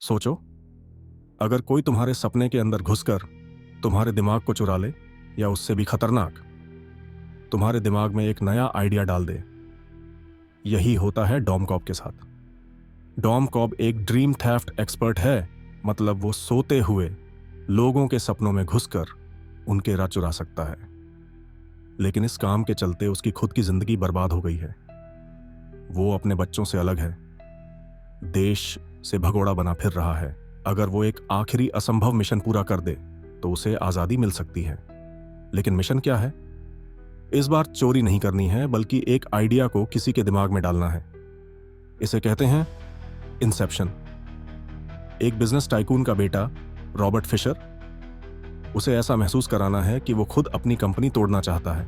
सोचो, अगर कोई तुम्हारे सपने के अंदर घुसकर तुम्हारे दिमाग को चुरा ले, या उससे भी खतरनाक, तुम्हारे दिमाग में एक नया आइडिया डाल दे। यही होता है डॉम कॉप के साथ। डॉम कॉप एक ड्रीम थेफ्ट एक्सपर्ट है, मतलब वो सोते हुए लोगों के सपनों में घुसकर उनके राज चुरा सकता है। लेकिन इस काम के चलते उसकी खुद की जिंदगी बर्बाद हो गई है। वो अपने बच्चों से अलग है, देश से भगोड़ा बना फिर रहा है। अगर वो एक आखिरी असंभव मिशन पूरा कर दे तो उसे आजादी मिल सकती है। लेकिन मिशन क्या है? इस बार चोरी नहीं करनी है, बल्कि एक आइडिया को किसी के दिमाग में डालना है। इसे कहते हैं इंसेप्शन। एक बिजनेस टाइकून का बेटा रॉबर्ट फिशर, उसे ऐसा महसूस कराना है कि वो खुद अपनी कंपनी तोड़ना चाहता है।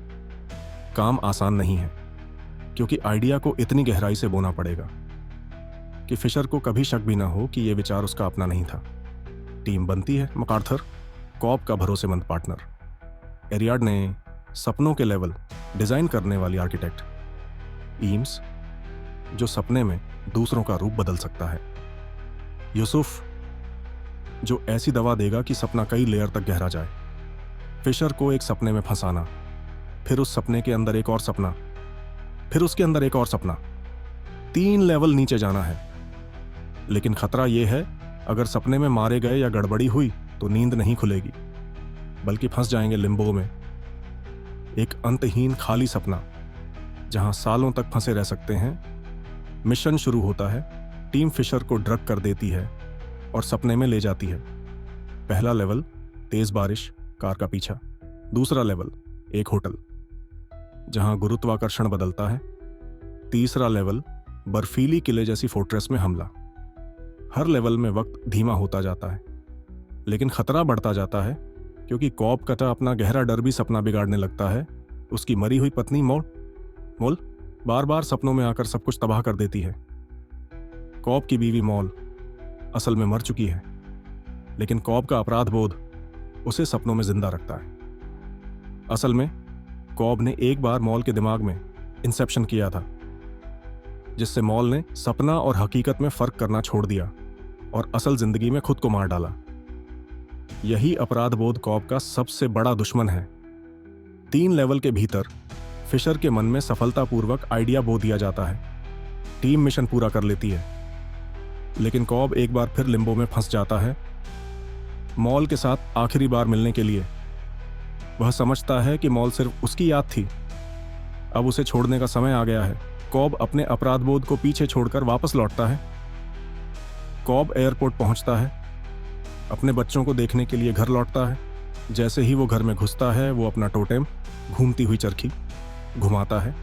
काम आसान नहीं है, क्योंकि आइडिया को इतनी गहराई से बोना पड़ेगा कि फिशर को कभी शक भी ना हो कि यह विचार उसका अपना नहीं था। टीम बनती है मकार्थर, कॉब का भरोसेमंद पार्टनर, एरियाडने सपनों के लेवल डिजाइन करने वाली आर्किटेक्ट, ईम्स जो सपने में दूसरों का रूप बदल सकता है, यूसुफ जो ऐसी दवा देगा कि सपना कई लेयर तक गहरा जाए। फिशर को एक सपने में फंसाना, फिर उस सपने के अंदर एक और सपना, फिर उसके अंदर एक और सपना, 3 लेवल नीचे जाना है। लेकिन खतरा यह है, अगर सपने में मारे गए या गड़बड़ी हुई तो नींद नहीं खुलेगी, बल्कि फंस जाएंगे लिम्बो में, एक अंतहीन खाली सपना जहां सालों तक फंसे रह सकते हैं। मिशन शुरू होता है। टीम फिशर को ड्रग कर देती है और सपने में ले जाती है। पहला लेवल तेज बारिश, कार का पीछा। दूसरा लेवल एक होटल जहां गुरुत्वाकर्षण बदलता है। तीसरा लेवल बर्फीली किले जैसी फोर्ट्रेस में हमला। हर लेवल में वक्त धीमा होता जाता है, लेकिन खतरा बढ़ता जाता है, क्योंकि कॉब कटा अपना गहरा डर भी सपना बिगाड़ने लगता है। उसकी मरी हुई पत्नी मोल बार बार सपनों में आकर सब कुछ तबाह कर देती है। कॉब की बीवी मॉल असल में मर चुकी है, लेकिन कॉब का अपराध बोध उसे सपनों में जिंदा रखता है। असल में कॉब ने एक बार मॉल के दिमाग में इंसेप्शन किया था, जिससे मॉल ने सपना और हकीकत में फर्क करना छोड़ दिया और असल जिंदगी में खुद को मार डाला। यही अपराध बोध कॉब का सबसे बड़ा दुश्मन है। 3 लेवल के भीतर फिशर के मन में सफलतापूर्वक आइडिया बो दिया जाता है। टीम मिशन पूरा कर लेती है, लेकिन कॉब एक बार फिर लिम्बो में फंस जाता है। मॉल के साथ आखिरी बार मिलने के लिए वह समझता है कि मॉल सिर्फ उसकी याद थी, अब उसे छोड़ने का समय आ गया है। कॉब अपने अपराध बोध को पीछे छोड़कर वापस लौटता है। कॉब एयरपोर्ट पहुंचता है, अपने बच्चों को देखने के लिए घर लौटता है। जैसे ही वो घर में घुसता है, वो अपना टोटेम, घूमती हुई चरखी, घुमाता है,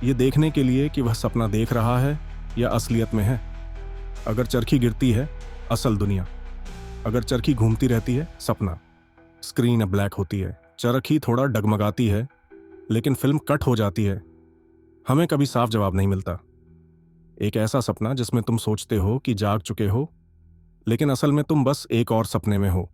ये देखने के लिए कि वह सपना देख रहा है या असलियत में है। अगर चरखी गिरती है, असल दुनिया। अगर चरखी घूमती रहती है, सपना। स्क्रीन अब ब्लैक होती है, चरखी थोड़ा डगमगाती है, लेकिन फिल्म कट हो जाती है। हमें कभी साफ जवाब नहीं मिलता। एक ऐसा सपना जिसमें तुम सोचते हो कि जाग चुके हो, लेकिन असल में तुम बस एक और सपने में हो।